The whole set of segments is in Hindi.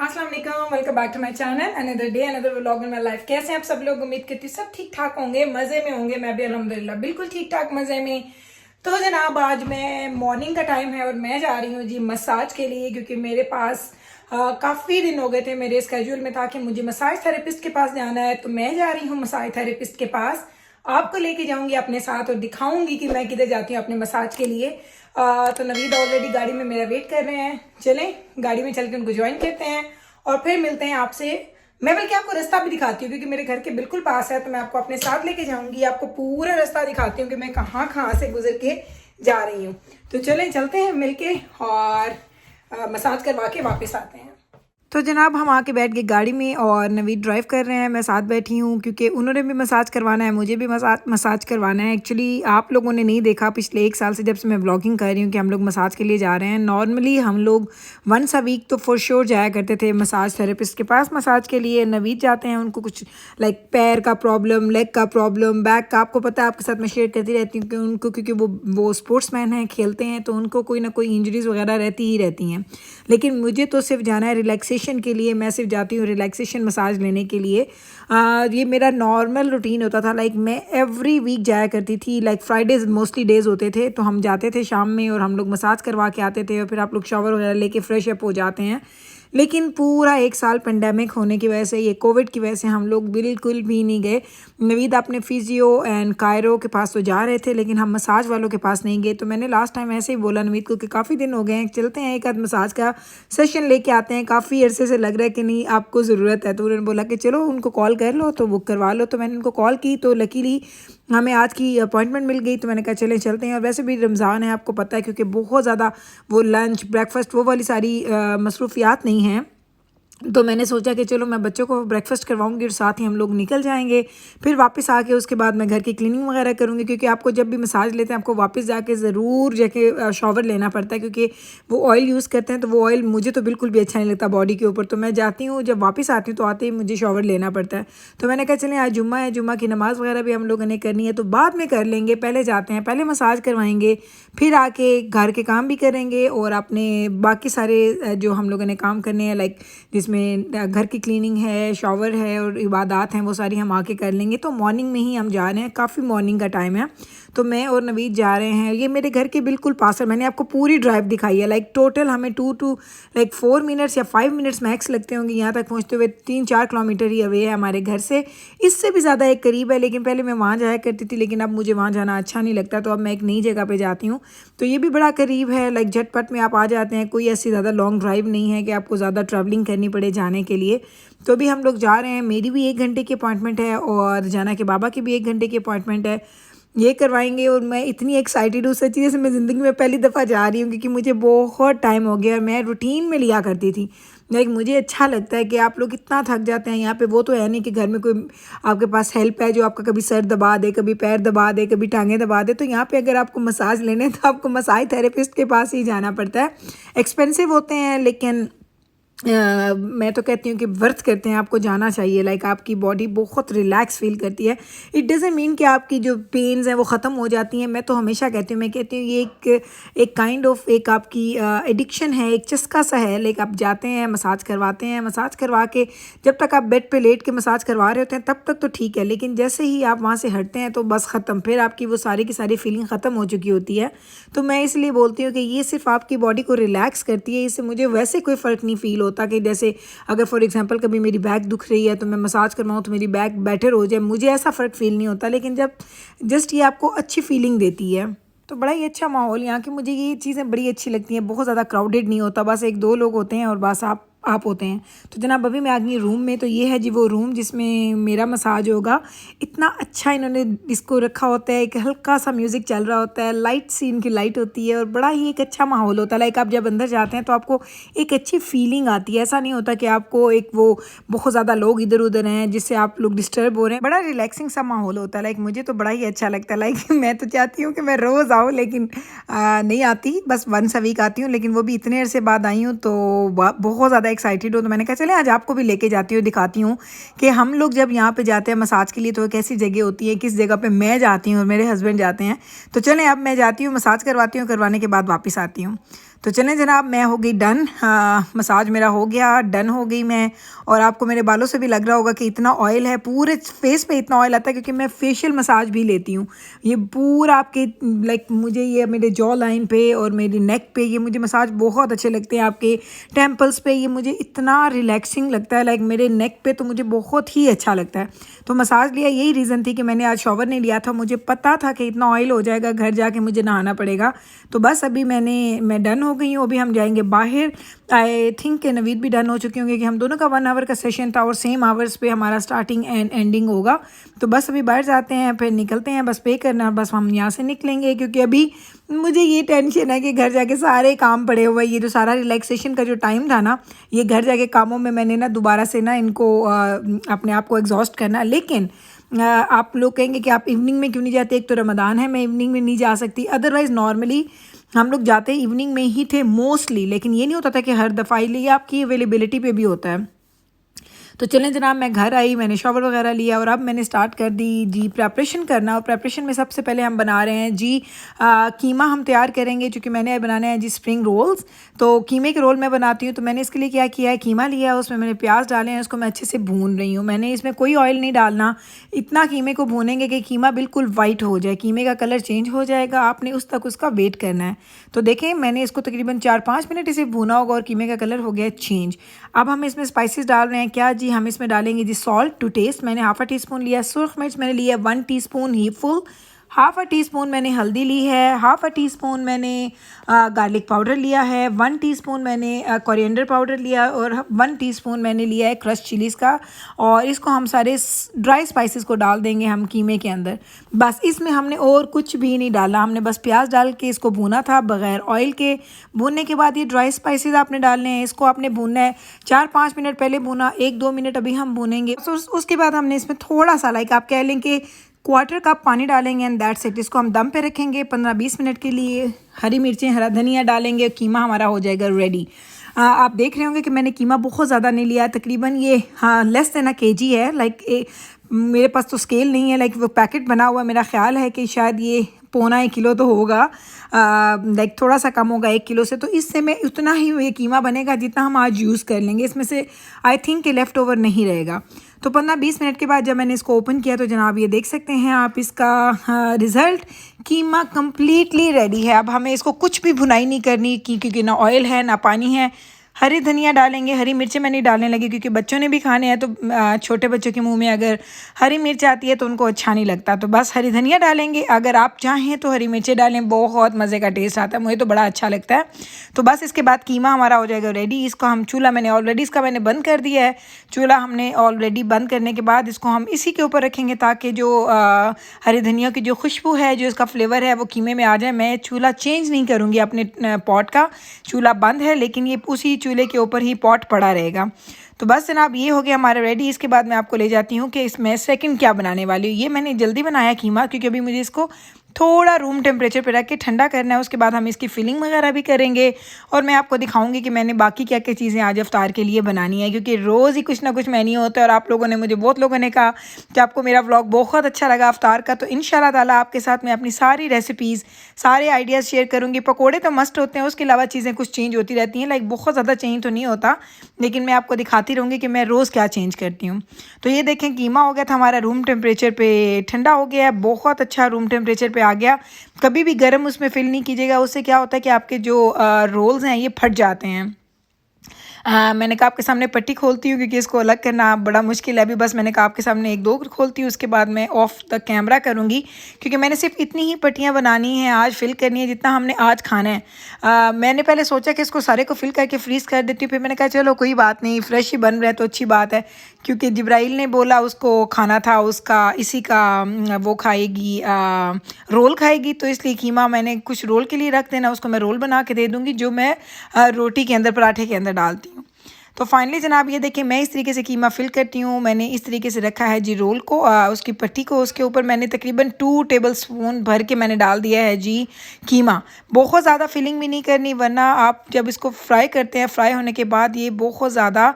अस्सलाम वालेकुम, welcome back to my channel. Another day another vlog in my life. कैसे हैं आप सब लोग? उम्मीद करती हूँ सब ठीक ठाक होंगे, मज़े में होंगे। मैं भी अल्हम्दुलिल्लाह बिल्कुल ठीक ठाक मज़े में। तो जनाब आज मैं मॉर्निंग का टाइम है और मैं जा रही हूँ जी मसाज के लिए, क्योंकि मेरे पास काफ़ी दिन हो गए थे, मेरे स्केड्यूल में था कि मुझे मसाज थेरेपिस्ट के पास जाना है। तो मैं जा रही हूँ मसाज थेरेपिस्ट के पास। आपको लेके जाऊंगी अपने साथ और दिखाऊंगी कि मैं किधर जाती हूँ अपने मसाज के लिए। तो नवीद ऑलरेडी गाड़ी में मेरा वेट कर रहे हैं। चलें गाड़ी में चल के उनको ज्वाइन करते हैं और फिर मिलते हैं आपसे। मैं बल्कि आपको रास्ता भी दिखाती हूँ क्योंकि मेरे घर के बिल्कुल पास है, तो मैं आपको अपने साथ लेके जाऊंगी। आपको पूरा रास्ता दिखाती हूँ कि मैं कहाँ कहाँ से गुजर के जा रही हूँ। तो चलें चलते हैं मिलके और मसाज करवा के वापस आते हैं। तो जनाब हम आके बैठ गए गाड़ी में और नवीद ड्राइव कर रहे हैं, मैं साथ बैठी हूँ क्योंकि उन्होंने भी मसाज करवाना है, मुझे भी मसाज करवाना है। एक्चुअली आप लोगों ने नहीं देखा पिछले 1 साल से जब से मैं व्लॉगिंग कर रही हूँ कि हम लोग मसाज के लिए जा रहे हैं। नॉर्मली हम लोग वंस अ वीक तो फॉर श्योर जाया करते थे मसाज थेरेपिस्ट के पास मसाज के लिए। नवीद जाते हैं, उनको कुछ लाइक पैर का प्रॉब्लम, लेग का प्रॉब्लम, बैक का, आपको पता है आपके साथ मैं शेयर करती रहती हूँ कि उनको, क्योंकि वो स्पोर्ट्समैन हैं, खेलते हैं, तो उनको कोई ना कोई इंजरीज वगैरह रहती ही रहती हैं। लेकिन मुझे तो सिर्फ जाना है रिलैक्सेशन के लिए। मैं सिर्फ जाती हूँ रिलैक्सेशन मसाज लेने के लिए। ये मेरा नॉर्मल रूटीन होता था। लाइक मैं एवरी वीक जाया करती थी। लाइक फ्राइडेज मोस्टली डेज होते थे, तो हम जाते थे शाम में और हम लोग मसाज करवा के आते थे और फिर आप लोग शावर वगैरह लेके फ्रेश अप हो जाते हैं। लेकिन पूरा 1 साल पेंडेमिक होने की वजह से, ये कोविड की वजह से हम लोग बिल्कुल भी नहीं गए। नवीद अपने फिजियो एंड कायरो के पास तो जा रहे थे, लेकिन हम मसाज वालों के पास नहीं गए। तो मैंने लास्ट टाइम ऐसे ही बोला नवीद को कि काफ़ी दिन हो गए हैं, चलते हैं एक आध मसाज का सेशन लेके आते हैं, काफ़ी अरसे से लग रहा है कि नहीं आपको ज़रूरत है। तो उन्होंने बोला कि चलो उनको कॉल कर लो तो बुक करवा लो। तो मैंने उनको कॉल की तो लकीली हमें आज की अपॉइंटमेंट मिल गई। तो मैंने कहा चलें चलते हैं। और वैसे भी रमज़ान है, आपको पता है, क्योंकि बहुत ज़्यादा वो लंच ब्रेकफास्ट वो वाली सारी मसरूफियात नहीं हैं। तो मैंने सोचा कि चलो मैं बच्चों को ब्रेकफास्ट करवाऊंगी और साथ ही हम लोग निकल जाएंगे। फिर वापस आके उसके बाद मैं घर की क्लीनिंग वगैरह करूंगी, क्योंकि आपको जब भी मसाज लेते हैं आपको वापस जाके ज़रूर जाके शॉवर लेना पड़ता है, क्योंकि वो ऑयल यूज़ करते हैं। तो वो ऑयल मुझे तो बिल्कुल भी अच्छा नहीं लगता बॉडी के ऊपर। तो मैं जाती हूँ, जब वापस आती हूँ तो आते ही मुझे शॉवर लेना पड़ता है। तो मैंने कहा चलें आज जुम्मा है, जुम्मा की नमाज़ वगैरह भी हम लोगों ने करनी है, तो बाद में कर लेंगे, पहले जाते हैं, पहले मसाज करवाएंगे, फिर आके घर के काम भी करेंगे और अपने बाकी सारे जो हम लोगों ने काम करने हैं, लाइक जिसमें घर की क्लीनिंग है, शॉवर है और इबादत हैं, वो सारी हम आके कर लेंगे। तो मॉर्निंग में ही हम जा रहे हैं, काफ़ी मॉर्निंग का टाइम है। तो मैं और नवीद जा रहे हैं। ये मेरे घर के बिल्कुल पास है, मैंने आपको पूरी ड्राइव दिखाई है। लाइक टोटल हमें 4 मिनट्स या 5 मिनट्स मैक्स लगते होंगे यहाँ तक पहुँचते हुए। 3-4 किलोमीटर ही अवे है हमारे घर से, इससे भी ज़्यादा एक करीब है। लेकिन पहले मैं वहाँ जाया करती थी, लेकिन अब मुझे वहाँ जाना अच्छा नहीं लगता, तो अब मैं एक नई जगह पर जाती हूँ। तो ये भी बड़ा करीब है, लाइक झटपट में आप आ जाते हैं। कोई ऐसी ज़्यादा लॉन्ग ड्राइव नहीं है कि आपको ज़्यादा ट्रैवलिंग करनी पड़े जाने के लिए। तो अभी हम लोग जा रहे हैं। मेरी भी 1 घंटे की अपॉइंटमेंट है और जाना के बाबा की भी 1 घंटे की अपॉइंटमेंट है। ये करवाएंगे और मैं इतनी एक्साइटेड हूँ, सच्ची जैसे मैं ज़िंदगी में पहली दफ़ा जा रही हूँ, क्योंकि मुझे बहुत टाइम हो गया और मैं रूटीन में लिया करती थी। लाइक मुझे अच्छा लगता है कि आप लोग इतना थक जाते हैं यहाँ पे। वो तो है नहीं कि घर में कोई आपके पास हेल्प है जो आपका कभी सर दबा दे, कभी पैर दबा दे, कभी टांगें दबा दे। तो यहाँ पे अगर आपको मसाज लेने तो आपको मसाज थेरेपिस्ट के पास ही जाना पड़ता है। एक्सपेंसिव होते हैं, लेकिन मैं तो कहती हूँ कि वर्थ करते हैं, आपको जाना चाहिए। लाइक आपकी बॉडी बहुत रिलैक्स फील करती है। इट डज़ंट मीन कि आपकी जो पेन्स हैं वो ख़त्म हो जाती हैं। मैं तो हमेशा कहती हूँ, मैं कहती हूँ ये एक काइंड ऑफ एक आपकी एडिक्शन है, एक चस्का सा है। लाइक आप जाते हैं, मसाज करवाते हैं, मसाज करवा के जब तक आप बेड पे लेट के मसाज करवा रहे होते हैं तब तक तो ठीक है, लेकिन जैसे ही आप वहाँ से हटते हैं तो बस ख़त्म, फिर आपकी वो सारी की सारी फीलिंग ख़त्म हो चुकी होती है। तो मैं इसलिए बोलती हूँ कि ये सिर्फ आपकी बॉडी को रिलैक्स करती है। इससे मुझे वैसे कोई फ़र्क नहीं फ़ील होता कि जैसे अगर फॉर एग्जांपल कभी मेरी बैक दुख रही है तो मैं मसाज करवाऊँ तो मेरी बैक बेटर हो जाए, मुझे ऐसा फ़र्क फील नहीं होता। लेकिन जब जस्ट ये आपको अच्छी फीलिंग देती है तो बड़ा ही अच्छा माहौल यहाँ की, मुझे ये चीज़ें बड़ी अच्छी लगती हैं। बहुत ज़्यादा क्राउडेड नहीं होता, बस 1-2 लोग होते हैं और बस आप होते हैं। तो जनाब अभी मैं आ गई रूम में। तो ये है जी वो रूम जिसमें मेरा मसाज होगा। इतना अच्छा इन्होंने इसको रखा होता है, एक हल्का सा म्यूज़िक चल रहा होता है, लाइट सी इनकी लाइट होती है और बड़ा ही एक अच्छा माहौल होता है। लाइक आप जब अंदर जाते हैं तो आपको एक अच्छी फीलिंग आती है। ऐसा नहीं होता कि आपको एक वो बहुत ज़्यादा लोग इधर उधर हैं जिससे आप लोग डिस्टर्ब हो रहे हैं। बड़ा रिलैक्सिंग सा माहौल होता है। लाइक मुझे तो बड़ा ही अच्छा लगता है। लाइक मैं तो चाहती हूँ कि मैं रोज़ आऊँ, लेकिन नहीं आती, बस वंस अ वीक आती हूँ। लेकिन वो भी इतने अरसे बाद आई हूँ तो बहुत ज़्यादा एक्साइटेड हूँ। तो मैंने कहा चले आज आपको भी लेके जाती हूँ, दिखाती हूँ कि हम लोग जब यहाँ पे जाते हैं मसाज के लिए तो कैसी जगह होती है, किस जगह पे मैं जाती हूँ और मेरे हस्बैंड जाते हैं। तो चलें अब मैं जाती हूँ, मसाज करवाती हूँ, करवाने के बाद वापस आती हूँ। तो चलें जनाब, मैं हो गई डन, मसाज मेरा हो गया, डन हो गई मैं। और आपको मेरे बालों से भी लग रहा होगा कि इतना ऑयल है, पूरे फेस पे इतना ऑयल आता है क्योंकि मैं फेशियल मसाज भी लेती हूँ। ये पूरा आपके लाइक मुझे ये मेरे जॉ लाइन पे और मेरी नेक पे ये मुझे मसाज बहुत अच्छे लगते हैं। आपके टेम्पल्स पे ये मुझे इतना रिलैक्सिंग लगता है, लाइक मेरे नेक पे तो मुझे बहुत ही अच्छा लगता है। तो मसाज लिया, यही रीज़न थी कि मैंने आज शॉवर नहीं लिया था, मुझे पता था कि इतना ऑयल हो जाएगा, घर जाके मुझे नहाना पड़ेगा। तो बस अभी मैं डन हो गई हूँ। अभी हम जाएंगे बाहर। आई थिंक कि नवीद भी डन हो चुके होंगे कि हम दोनों का 1 आवर का सेशन था और सेम आवर्स पे हमारा स्टार्टिंग एंड एंडिंग होगा। तो बस अभी बाहर जाते हैं, फिर निकलते हैं, बस पे करना, बस हम यहाँ से निकलेंगे। क्योंकि अभी मुझे ये टेंशन है कि घर जाके सारे काम पड़े हुए, ये जो सारा रिलैक्सेशन का जो टाइम था ना, ये घर जाके कामों में मैंने ना दोबारा से ना इनको अपने आप को एग्जॉस्ट करना। लेकिन आप लोग कहेंगे कि आप इवनिंग में क्यों नहीं जाते, एक तो रमज़ान है, मैं इवनिंग में नहीं जा सकती। अदरवाइज़ नॉर्मली हम लोग जाते इवनिंग में ही थे मोस्टली, लेकिन ये नहीं होता था कि हर दफ़ा, ये आपकी अवेलेबिलिटी पे भी होता है। तो चलें जनाब, मैं घर आई, मैंने शॉवर वगैरह लिया और अब मैंने स्टार्ट कर दी जी प्रेपरेशन करना। और प्रेपरेशन में सबसे पहले हम बना रहे हैं जी कीमा हम तैयार करेंगे, क्योंकि मैंने बनाने हैं जी स्प्रिंग रोल्स। तो कीमे के रोल मैं बनाती हूँ, तो मैंने इसके लिए क्या किया है, कीमा लिया है, उसमें मैंने प्याज डाले हैं, उसको मैं अच्छे से भून रही हूँ। मैंने इसमें कोई ऑयल नहीं डालना, इतना कीमे को भूनेंगे कि कीमा बिल्कुल वाइट हो जाए, कीमे का कलर चेंज हो जाएगा, आपने उस तक उसका वेट करना है। तो देखें, मैंने इसको तकरीबन 4-5 मिनट इसे भूना होगा और कीमे का कलर हो गया चेंज। अब हम इसमें स्पाइसेस डाल रहे हैं। क्या जी, हम इसमें डालेंगे जी सॉल्ट टू टेस्ट। मैंने ½ टीस्पून लिया। सुरख मिर्च मैंने लिया 1 टीस्पून ही फुल। ½ टीस्पून मैंने हल्दी ली है। ½ टीस्पून मैंने गार्लिक पाउडर लिया है। 1 टीस्पून मैंने कोरिएंडर पाउडर लिया और 1 टीस्पून मैंने लिया है क्रश चिलीज़ का। और इसको हम सारे ड्राई स्पाइसेस को डाल देंगे हम कीमे के अंदर। बस इसमें हमने और कुछ भी नहीं डाला, हमने बस प्याज डाल के इसको भूना था बग़ैर ऑयल के। भूनने के बाद ये ड्राई स्पाइसेस आपने डालने हैं, इसको आपने भूनना है। 4-5 मिनट पहले भूना, 1-2 मिनट अभी हम भूनेंगे। उसके बाद हमने इसमें थोड़ा सा, लाइक आप कह लें कि 1/4 कप पानी डालेंगे एंड दैट्स इट। इसको हम दम पे रखेंगे 15-20 मिनट के लिए। हरी मिर्चें, हरा धनिया डालेंगे, कीमा हमारा हो जाएगा रेडी। आप देख रहे होंगे कि मैंने कीमा बहुत ज़्यादा नहीं लिया, तकरीबन ये लेस देन kg है। लाइक मेरे पास तो स्केल नहीं है, लाइक वो पैकेट बना हुआ है, मेरा ख्याल है कि शायद ये 1.25 किलो तो होगा, लाइक थोड़ा सा कम होगा 1 किलो से। तो इससे में उतना ही ये कीमा बनेगा जितना हम आज यूज़ कर लेंगे, इसमें से आई थिंक कि लेफ़्ट ओवर नहीं रहेगा। तो 15-20 मिनट के बाद जब मैंने इसको ओपन किया तो जनाब ये देख सकते हैं आप इसका रिज़ल्ट। कीमा कम्प्लीटली रेडी है। अब हमें इसको कुछ भी भुनाई नहीं करनी, क्योंकि ना ऑयल है ना पानी है। हरी धनिया डालेंगे, हरी मिर्चें मैं नहीं डालने लगी क्योंकि बच्चों ने भी खाने हैं। तो छोटे बच्चों के मुंह में अगर हरी मिर्च आती है तो उनको अच्छा नहीं लगता, तो बस हरी धनिया डालेंगे। अगर आप चाहें तो हरी मिर्चें डालें, बहुत मज़े का टेस्ट आता है, मुझे तो बड़ा अच्छा लगता है। तो बस इसके बाद कीमा हमारा हो जाएगा रेडी। इसको हम चूल्हा मैंने ऑलरेडी बंद कर दिया है। चूल्हा हमने ऑलरेडी बंद करने के बाद इसको हम इसी के ऊपर रखेंगे ताकि जो हरी धनिया की जो खुशबू है, जो इसका फ्लेवर है, वो कीमे में आ जाए। मैं चूल्हा चेंज नहीं करूँगी अपने पॉट का, चूल्हा बंद है लेकिन ये उसी चूल्हे के ऊपर ही पॉट पड़ा रहेगा। तो बस जनाब ये हो गया हमारा रेडी। इसके बाद मैं आपको ले जाती हूँ कि इसमें सेकंड क्या बनाने वाली हूँ। ये मैंने जल्दी बनाया कीमा, क्योंकि अभी मुझे इसको थोड़ा रूम टेम्परेचर पे रख के ठंडा करना है। उसके बाद हम इसकी फिलिंग वगैरह भी करेंगे और मैं आपको दिखाऊंगी कि मैंने बाकी क्या क्या चीज़ें आज इफ्तार के लिए बनानी है, क्योंकि रोज़ ही कुछ ना कुछ मेन्यू होता है। और आप लोगों ने मुझे, बहुत लोगों ने कहा कि आपको मेरा व्लॉग बहुत अच्छा लगा इफ्तार का, तो इंशाल्लाह ताला आपके साथ मैं अपनी सारी रेसिपीज़, सारे आइडियाज़ शेयर करूँगी। पकौड़े तो मस्ट होते हैं, उसके अलावा चीज़ें कुछ चेंज होती रहती हैं, लाइक बहुत ज़्यादा चेंज तो नहीं होता, लेकिन मैं आपको दिखाती रहूँगी कि मैं रोज़ क्या चेंज करती हूँ। तो ये देखें, कीमा हो गया था हमारा रूम टेम्परेचर पे ठंडा हो गया है, बहुत अच्छा रूम टेम्परेचर पे आ गया। कभी भी गर्म उसमें फिल नहीं कीजिएगा, उससे क्या होता है कि आपके जो रोल्स हैं ये फट जाते हैं। मैंने कहा आपके सामने पट्टी खोलती हूँ क्योंकि इसको अलग करना बड़ा मुश्किल है। अभी बस मैंने कहा आपके सामने 1-2 खोलती हूँ, उसके बाद मैं ऑफ द कैमरा करूँगी, क्योंकि मैंने सिर्फ इतनी ही पट्टियाँ बनानी हैं आज, फिल करनी है जितना हमने आज खाना है। मैंने पहले सोचा कि इसको सारे को फिल करके फ्रीज़ कर देती हूँ, फिर मैंने कहा चलो कोई बात नहीं, फ्रेश ही बन रहा है तो अच्छी बात है, क्योंकि जिब्राइल ने बोला उसको खाना था, उसका इसी का वो खाएगी, रोल खाएगी, तो इसलिए कीमा मैंने कुछ रोल के लिए रख देना, उसको मैं रोल बना के दे दूँगी जो मैं रोटी के अंदर, पराठे के अंदर डालती हूँ। तो फाइनली जनाब ये देखिए मैं इस तरीके से कीमा फिल करती हूँ। मैंने इस तरीके से रखा है जी रोल को, उसकी पट्टी को, उसके ऊपर मैंने तकरीबन 2 टेबलस्पून भर के मैंने डाल दिया है जी कीमा। बहुत ज़्यादा फिलिंग भी नहीं करनी, वरना आप जब इसको फ्राई करते हैं, फ्राई होने के बाद ये बहुत ज़्यादा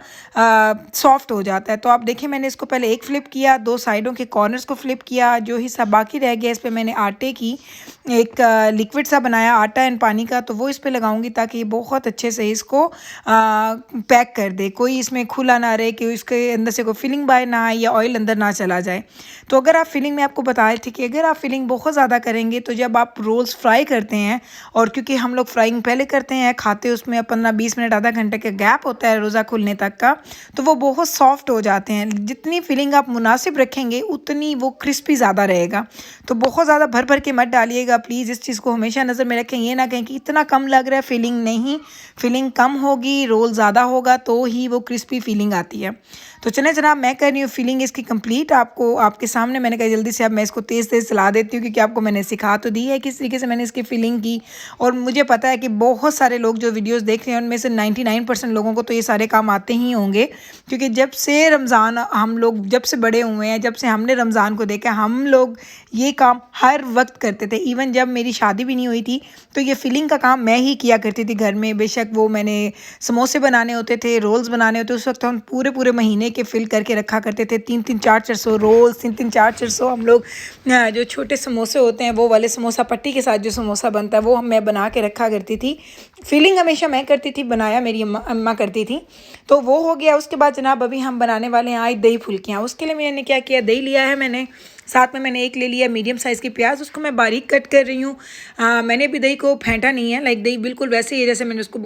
सॉफ्ट हो जाता है। तो आप देखिए मैंने इसको पहले एक फ़्लिप किया, 2 साइडों के कॉर्नर्स को फ्लिप किया, जो हिस्सा बाकी रह गया इस पर मैंने आटे की एक लिक्विड सा बनाया, आटा एंड पानी का, तो वो इस पे लगाऊंगी ताकि ये बहुत अच्छे से इसको पैक कर दे, कोई इसमें खुला ना रहे, कि इसके अंदर से कोई फिलिंग बाहर ना आए या ऑयल अंदर ना चला जाए। तो अगर आप फिलिंग में आपको बताए थे कि अगर आप फिलिंग बहुत ज़्यादा करेंगे तो जब आप रोल्स फ्राई करते हैं, और क्योंकि हम लोग फ्राइंग पहले करते हैं, खाते उसमें 15-20 मिनट आधा घंटे का गैप होता है रोज़ा खुलने तक का, तो वो बहुत सॉफ्ट हो जाते हैं। जितनी फिलिंग आप मुनासिब रखेंगे उतनी वो क्रिस्पी ज़्यादा रहेगा। तो बहुत ज़्यादा भर भर के मत डालिएगा प्लीज़, इस चीज़ को हमेशा नज़र में रखें। ये ना कहें कि इतना कम लग रहा है, फिलिंग नहीं, फिलिंग कम होगी, रोल ज़्यादा होगा तो ही वो क्रिस्पी फीलिंग आती है। तो चलें जनाब, मैं कर रही हूँ फिलिंग इसकी कंप्लीट, आपको आपके सामने। मैंने कहा जल्दी से अब मैं इसको तेज़ तेज़ चला देती हूँ, क्योंकि आपको मैंने सिखा तो दी है किस तरीके से मैंने इसकी फिलिंग की। और मुझे पता है कि बहुत सारे लोग जो वीडियोस देख रहे हैं उनमें से 99% लोगों को तो ये सारे काम आते ही होंगे, क्योंकि जब से रमज़ान हम लोग जब से बड़े हुए हैं, जब से हमने रमज़ान को देखा, हम लोग ये काम हर वक्त करते थे। इवन जब मेरी शादी भी नहीं हुई थी तो ये फिलिंग का काम मैं ही किया करती थी घर में। बेशक वो मैंने समोसे बनाने होते थे, रोल्स बनाने होते, उस वक्त हम पूरे पूरे महीने के फिल करके रखा करते थे। 3-3, 4-400 रोल्स, 3-3, 4-400 हम लोग जो छोटे समोसे होते हैं वो वाले समोसा पट्टी के साथ जो समोसा बनता है वो मैं बना के रखा करती थी। फिलिंग हमेशा मैं करती थी, बनाया मेरी अम्मा करती थी। तो वो हो गया। उसके बाद जनाब अभी हम बनाने वाले हैं आज दही फुल्कियाँ। उसके लिए मैंने क्या किया, दही लिया है मैंने, साथ में मैंने एक ले लिया मीडियम साइज़ की प्याज, उसको मैं बारीक कट कर रही हूँ। मैंने भी दही को फेंटा नहीं है, लाइक दही बिल्कुल वैसे ही जैसे मैंने उसको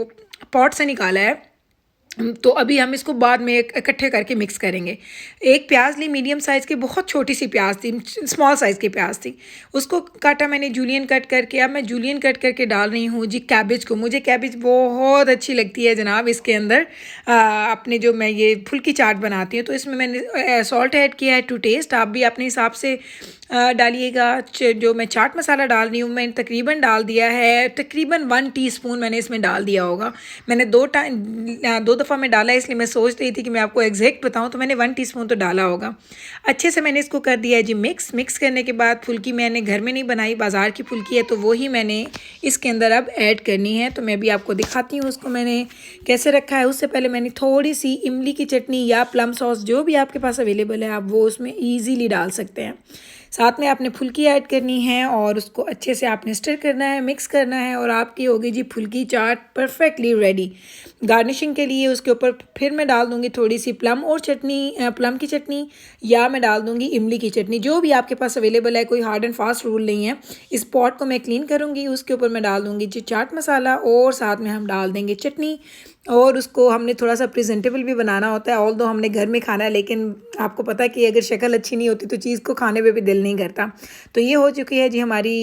पॉट से निकाला है। तो अभी हम इसको बाद में इकट्ठे करके मिक्स करेंगे। एक प्याज ली मीडियम साइज़ की, बहुत छोटी सी प्याज थी, स्मॉल साइज़ की प्याज थी, उसको काटा मैंने जूलियन कट करके। अब मैं जूलियन कट करके डाल रही हूँ जी कैबेज को। मुझे कैबेज बहुत अच्छी लगती है जनाब इसके अंदर। अपने जो मैं ये फुल्की चाट बनाती हूँ तो इसमें मैंने सॉल्ट ऐड किया है टू टेस्ट। आप भी अपने हिसाब से डालिएगा। जो मैं चाट मसाला डाल रही हूँ मैंने तकरीबन डाल दिया है, तकरीबन 1 टीस्पून मैंने इसमें डाल दिया होगा। मैंने 2 दफ़ा में डाला है, इसलिए मैं सोच रही थी कि मैं आपको एग्जैक्ट बताऊँ, तो मैंने 1 टीस्पून तो डाला होगा। अच्छे से मैंने इसको कर दिया है जी मिक्स करने के बाद फुल्की मैंने घर में नहीं बनाई, बाज़ार की फुल्की है, तो वो ही मैंने इसके अंदर अब ऐड करनी है। तो मैं भी आपको दिखाती हूँ उसको मैंने कैसे रखा है। उससे पहले मैंने थोड़ी सी इमली की चटनी या प्लम सॉस जो भी आपके पास अवेलेबल है आप वो उसमें ईज़िली डाल सकते हैं। साथ में आपने फुल्की ऐड करनी है और उसको अच्छे से आपने स्टर करना है, मिक्स करना है, और आपकी होगी जी फुल्की चाट परफेक्टली रेडी। गार्निशिंग के लिए उसके ऊपर फिर मैं डाल दूँगी थोड़ी सी प्लम की चटनी, या मैं डाल दूँगी इमली की चटनी, जो भी आपके पास अवेलेबल है। कोई हार्ड एंड फास्ट रूल नहीं है। इस पॉट को मैं क्लीन करूँगी, उसके ऊपर मैं डाल दूँगी जी चाट मसाला, और साथ में हम डाल देंगे चटनी। और उसको हमने थोड़ा सा प्रेजेंटेबल भी बनाना होता है, ऑल दो हमने घर में खाना है, लेकिन आपको पता है कि अगर शक्ल अच्छी नहीं होती तो चीज़ को खाने पे भी दिल नहीं करता। तो ये हो चुकी है जी हमारी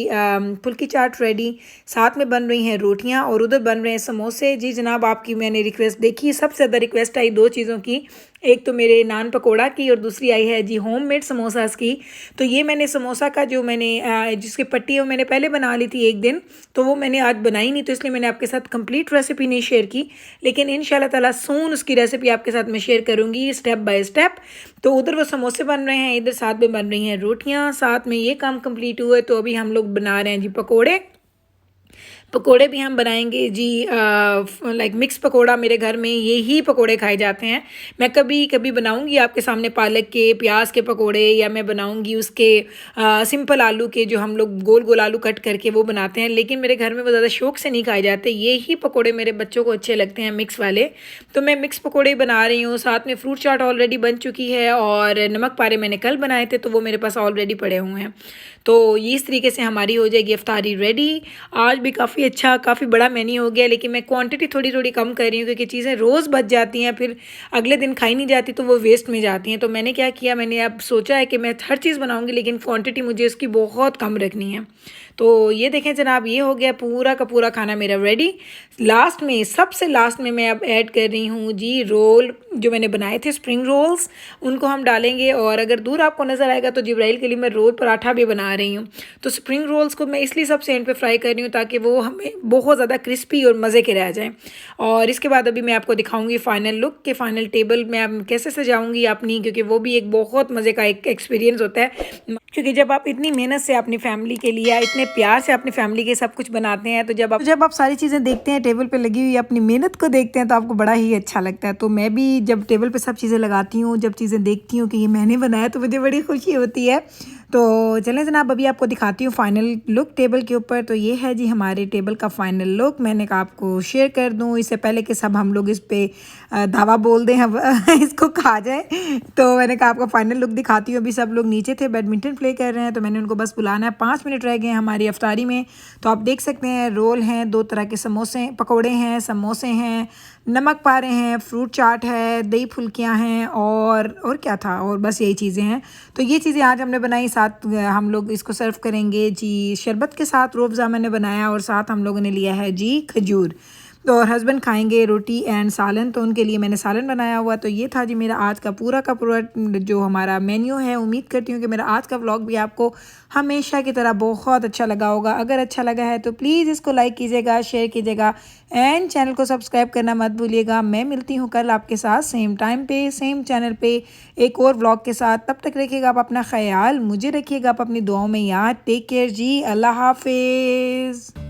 फुल्की चाट रेडी। साथ में बन रही हैं रोटियां और उधर बन रहे हैं समोसे। जी जनाब, आपकी मैंने रिक्वेस्ट देखी, सबसे ज़्यादा रिक्वेस्ट आई 2 चीज़ों की, एक तो मेरे नान पकोड़ा की और दूसरी आई है जी होममेड समोसास की। तो ये मैंने समोसा का जो मैंने जिसकी पट्टी है वो मैंने पहले बना ली थी एक दिन, तो वो मैंने आज बनाई नहीं, तो इसलिए मैंने आपके साथ कंप्लीट रेसिपी नहीं शेयर की, लेकिन इंशाल्लाह ताला सून उसकी रेसिपी आपके साथ मैं शेयर करूँगी स्टेप बाय स्टेप। तो उधर वो समोसे बन रहे हैं, इधर साथ में बन रही हैं रोटियाँ। साथ में ये काम कंप्लीट हुआ है तो अभी हम लोग बना रहे हैं जी पकोड़े भी हम बनाएंगे जी। लाइक मिक्स पकोड़ा, मेरे घर में यही पकोड़े खाए जाते हैं। मैं कभी कभी बनाऊंगी आपके सामने पालक के, प्याज के पकोड़े, या मैं बनाऊंगी उसके सिंपल आलू के, जो हम लोग गोल गोल आलू कट करके वो बनाते हैं, लेकिन मेरे घर में वो ज़्यादा शौक से नहीं खाए जाते। यही पकोड़े मेरे बच्चों को अच्छे लगते हैं, मिक्स वाले। तो मैं मिक्स पकोड़े बना रही हूँ। साथ में फ्रूट चाट ऑलरेडी बन चुकी है, और नमक पारे मैंने कल बनाए थे तो वो मेरे पास ऑलरेडी पड़े हुए हैं। तो इस तरीके से हमारी हो जाएगी इफ्तारी रेडी। आज भी काफ़ी अच्छा, काफ़ी बड़ा मेन्यू हो गया, लेकिन मैं क्वांटिटी थोड़ी थोड़ी कम कर रही हूँ, क्योंकि चीज़ें रोज़ बच जाती हैं, फिर अगले दिन खाई नहीं जाती तो वो वेस्ट में जाती हैं। तो मैंने क्या किया, मैंने अब सोचा है कि मैं हर चीज़ बनाऊँगी, लेकिन क्वांटिटी मुझे उसकी बहुत कम रखनी है। तो ये देखें जनाब, ये हो गया पूरा का पूरा खाना मेरा रेडी। लास्ट में, सबसे लास्ट में मैं अब ऐड कर रही हूँ जी रोल, जो मैंने बनाए थे स्प्रिंग रोल्स, उनको हम डालेंगे। और अगर दूर आपको नज़र आएगा तो जिब्राइल के लिए मैं रोल पराठा भी बना रही हूँ। तो स्प्रिंग रोल्स को मैं इसलिए सबसे एंड पे फ्राई कर रही हूँ ताकि वो हमें बहुत ज़्यादा क्रिस्पी और मज़े के रह जाएँ। और इसके बाद अभी मैं आपको दिखाऊंगी फाइनल लुक कि फ़ाइनल टेबल मैं कैसे सजाऊंगी अपनी, क्योंकि वो भी एक बहुत मज़े का एक एक्सपीरियंस होता है। क्योंकि जब आप इतनी मेहनत से अपनी फैमिली के लिए, इतने प्यार से अपनी फैमिली के सब कुछ बनाते हैं, तो जब आप सारी चीज़ें देखते हैं, टेबल पे लगी हुई अपनी मेहनत को देखते हैं, तो आपको बड़ा ही अच्छा लगता है। तो मैं भी जब टेबल पे सब चीज़ें लगाती हूँ, जब चीज़ें देखती हूँ कि ये मैंने बनाया, तो मुझे बड़ी खुशी होती है। तो चलें जनाब, अभी आपको दिखाती हूँ फाइनल लुक टेबल के ऊपर। तो ये है जी हमारे टेबल का फाइनल लुक। मैंने कहा आपको शेयर कर दूँ इससे पहले कि सब हम लोग इस पे धावा बोल दें, हम इसको खा जाए। तो मैंने कहा आपको फाइनल लुक दिखाती हूँ। अभी सब लोग नीचे थे, बैडमिंटन प्ले कर रहे हैं, तो मैंने उनको बस बुलाना है। 5 मिनट रह गए हैं हमारी अफ्तारी में। तो आप देख सकते हैं रोल हैं, 2 तरह के समोसे पकौड़े हैं, समोसे हैं, नमक पारे हैं, फ्रूट चाट है, दही फुल्कियाँ हैं, और क्या था, और बस यही चीज़ें हैं। तो ये चीज़ें आज हमने बनाई। साथ हम लोग इसको सर्व करेंगे जी शरबत के साथ। रूह अफ़ज़ा मैंने बनाया, और साथ हम लोगों ने लिया है जी खजूर। तो और हस्बैंड खाएंगे रोटी एंड सालन, तो उनके लिए मैंने सालन बनाया हुआ। तो ये था जी मेरा आज का पूरा जो हमारा मेन्यू है। उम्मीद करती हूँ कि मेरा आज का व्लॉग भी आपको हमेशा की तरह बहुत अच्छा लगा होगा। अगर अच्छा लगा है तो प्लीज़ इसको लाइक कीजिएगा, शेयर कीजिएगा, एंड चैनल को सब्सक्राइब करना मत भूलिएगा। मैं मिलती हूँ कल आपके साथ सेम टाइम पे, सेम चैनल पे, एक और व्लॉग के साथ। तब तक रखिएगा आप अपना ख्याल, मुझे रखिएगा आप अपनी दुआओं में याद। टेक केयर जी, अल्लाह हाफिज़।